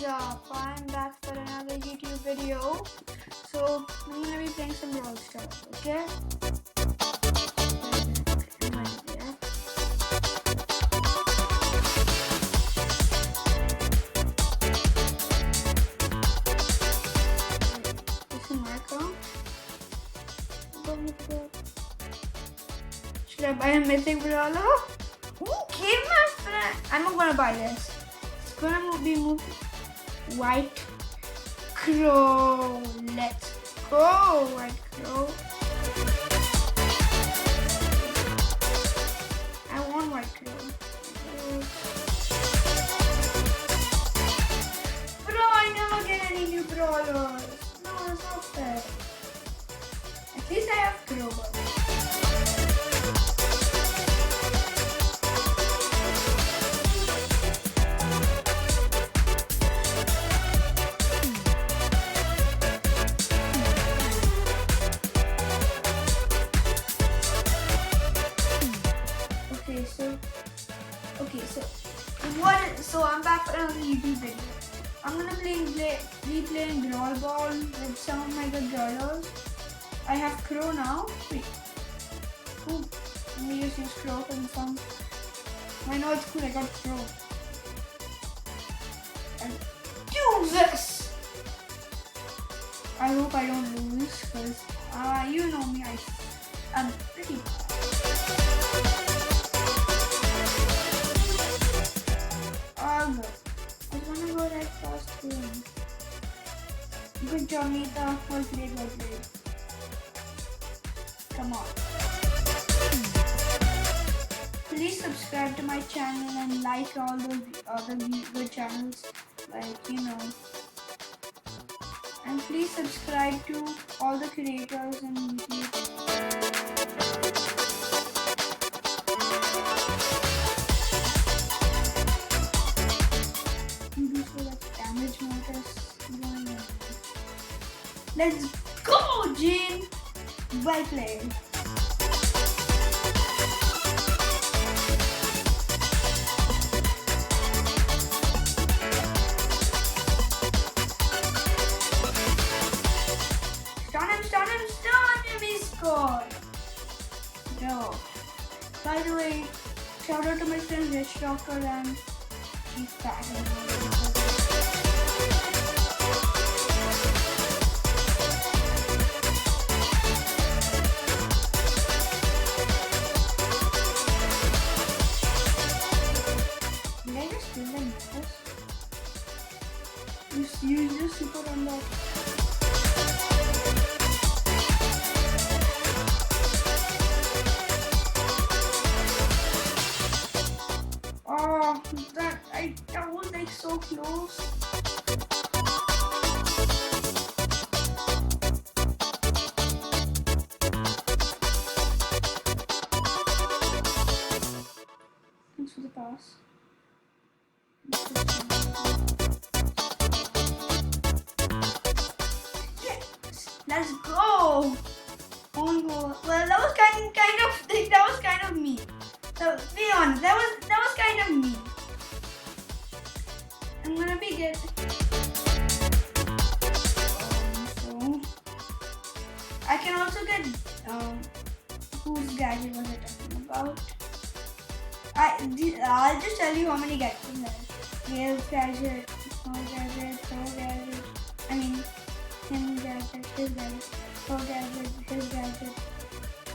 up? I'm back for another YouTube video. So I'm gonna be playing some Brawl Stars, okay? This is my account. Should I buy a mythic brawler? Who gave my friend? I'm not gonna buy this. It's gonna be moved. White Crow. Let's go, White Crow. I want White Crow. Bro, I never get any new brawlers. No, it's not fair. At least I have Crow. So I'm back for another YouTube video. I'm gonna be playing Brawl with some of my good brawlers. I have Crow now. Wait. Ooh, let me just use Crow for some. I know it's cool, I got Crow. And use this! I hope I don't lose because you know me, I'm pretty bad. I wanna go right fast too. Good job, Nita. Well played, well played. Come on. Please subscribe to my channel and like all the other good channels, like you know. And please subscribe to all the creators in YouTube. Let's go, Jean! Well played. Stun him, he scored! No. By the way, shout out to my friend Rich Doctor and he's tagging. Use your super unlock. Oh, that was like so close. Thanks for the pass. Let's go! On goal. Well, that was kind of me. So be honest, that was kind of me. I'm gonna be good. So I can also get whose gadget was I talking about? I'll just tell you how many gadgets I have. Gail's gadget, her gadget. I mean. Him gadget, his gadget, her gadget, his gadget,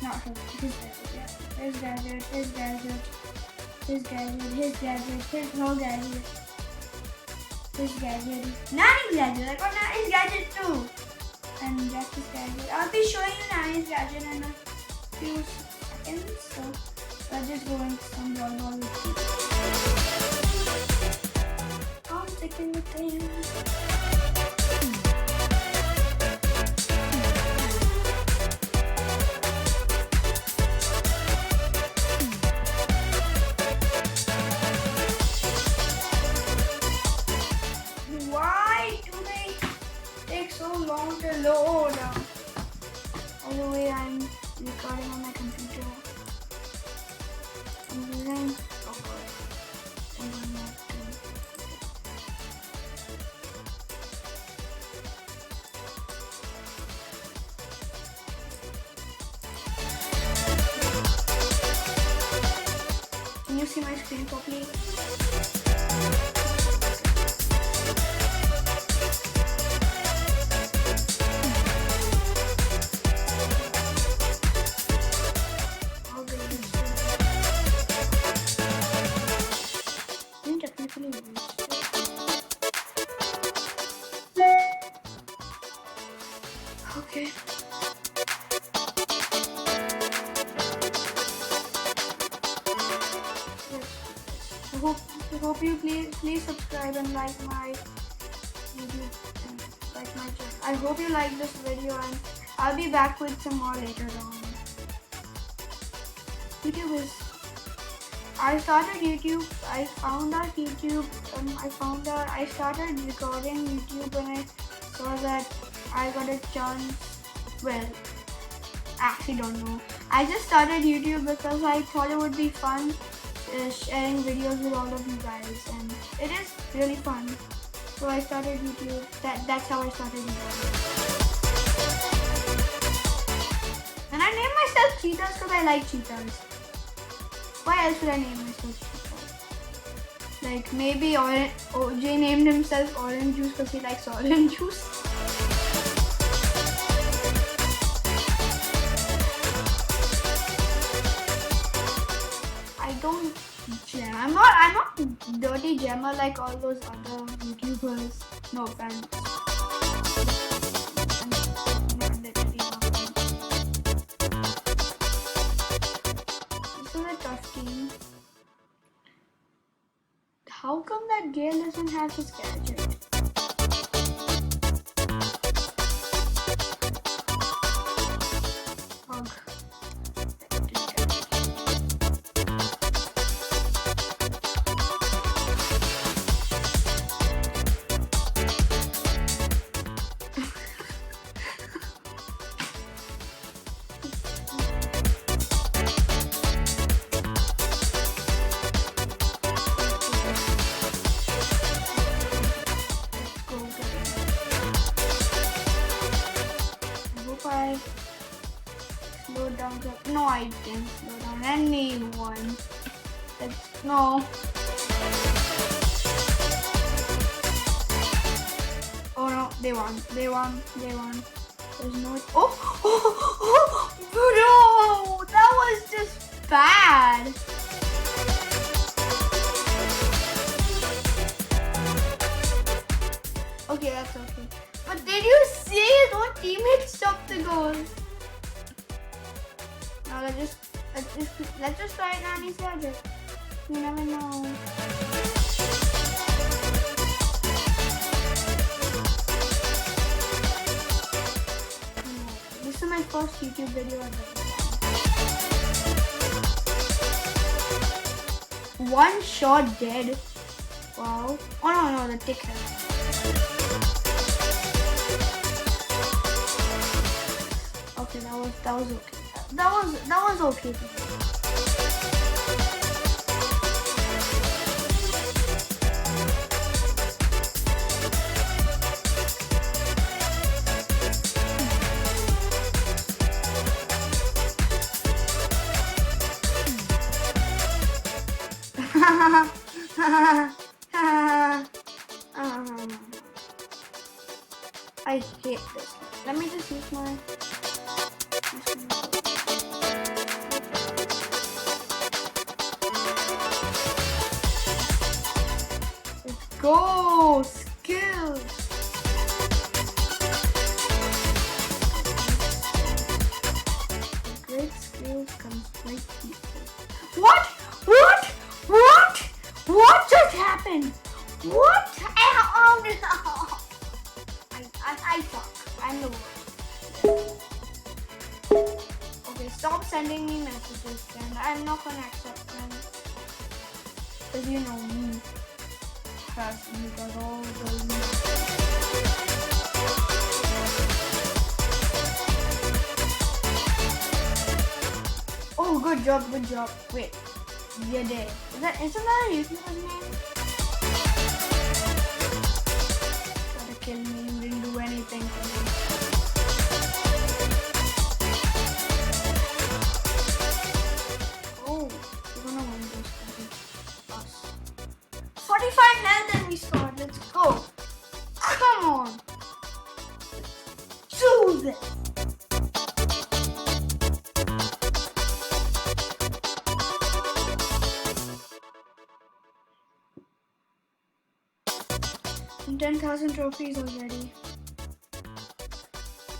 not her, his gadget, yeah. His gadget, his gadget, his gadget, his gadget, her gadget, his gadget, Nani's gadget, I got Nani's gadget too. And Jackie's gadget. I'll be showing you Nani's gadget in a few seconds, so let's just go into some Brawl with you. I'm taking the thing. So long to load. By the way, I'm recording on my computer. I'm using see my screen properly? Technically okay. I hope you please subscribe and like my YouTube and like my channel. I hope you like this video, and I'll be back with some more later on. YouTube is. I started YouTube. I found out YouTube. I started recording YouTube when I saw that I got a chance. Well, I actually don't know. I just started YouTube because I thought it would be fun sharing videos with all of you guys, and it is really fun. So I started YouTube. That's how I started YouTube. And I named myself Cheetahs because I like cheetahs. Why else would I name myself Cheetahs? Like maybe OJ named himself Orange Juice because he likes orange juice. I'm not dirty jammer like all those other YouTubers. No offense. This is a tough game. How come that Gale doesn't have his gadget? Ugh. I slowed down. No, I didn't slow down anyone. No. Oh no, they won. There's no. Oh, bro, that was just bad. Okay, that's okay. But did you see his own teammate stop the goal? Now let's just try Nani's gadget. You never know. This is my first YouTube video ever. One shot dead. Wow. Oh no, the ticket. Okay, that was okay. That was okay. I hate this. Let me just use my. Let's go! Skills! With great skills comes great people. What? What just happened? What? Oh no! I suck. I'm the worst. Okay, stop sending me messages then. I'm not gonna accept them. Because you know me. Trust me, because all those. Oh, good job. Wait, you're dead. Isn't that a YouTuber's name? Try to kill me, you didn't do anything for me. Oh, you're gonna win this. 45 health and we scored. Let's go. Come on. Choose it. And 10,000 trophies already.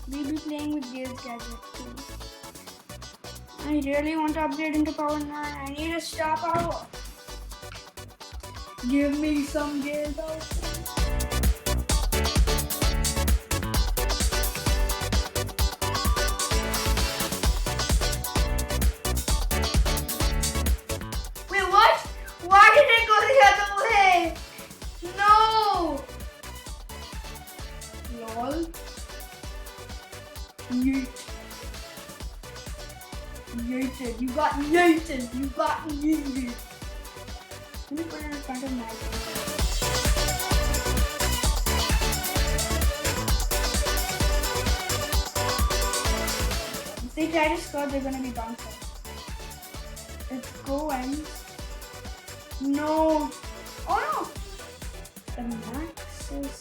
We'll be playing with Gale's gadget too. I really want to upgrade into power 9. I need a star power. Give me some Gale power. Wait, what? Why did it go the other way? No! Lol. Yeet. Yeeted. You got yeeted. You got yeeted. Let me put it in front of my face. If they try to score, they're gonna be bouncers. Let's go and no. Oh no! The max is.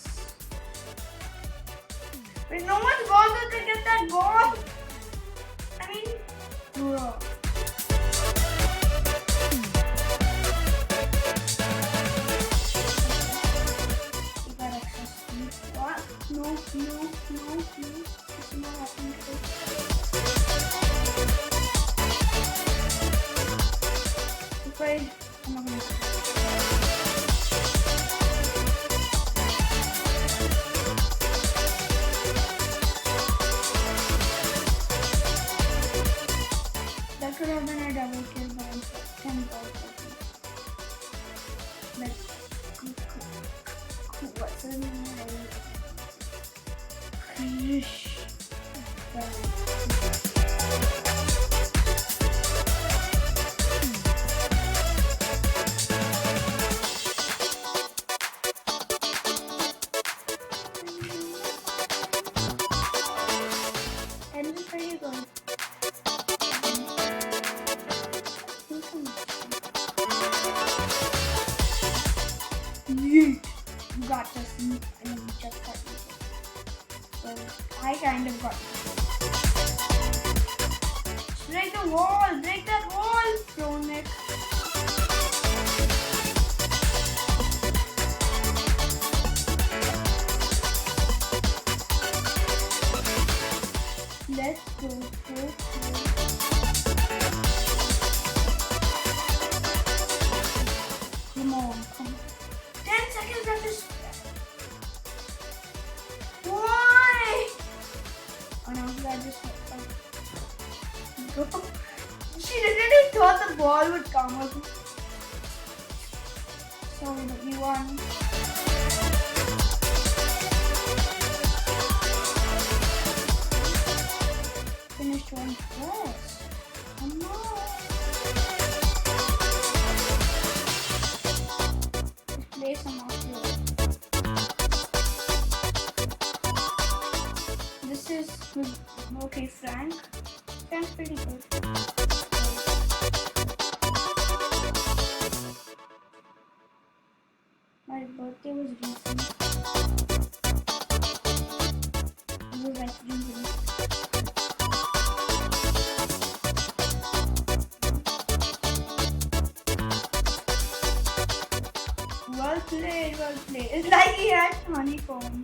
Wait, no one's bothered to get that ball. I mean, bro. We got access to what? No. This is not happening today. Afraid I'm not gonna. That could have been a double kill, but I'm 10 balls. What's the name? Krish. And this is pretty good. Yeet. You got just yeet and you just got yeeted. So I kind of got yeeted. Break the wall! Break that wall! Pro Nick. Let's go. Come on. 10 seconds left to why? Oh no, that just go. She literally thought the ball would come up. Sorry, but we won. Finished one first. Oh no. Play some offload. This is good. Okay, Frank. Frank's pretty good. My birthday was recent. It was like recent. Well played. It's like he had honeycomb.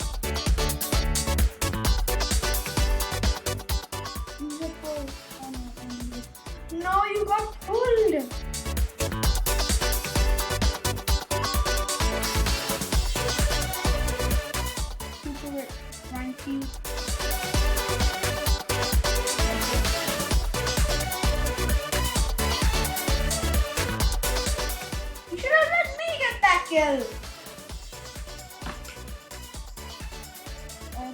No, you got pulled. Super Frankie. You should have let me get that kill. Oh,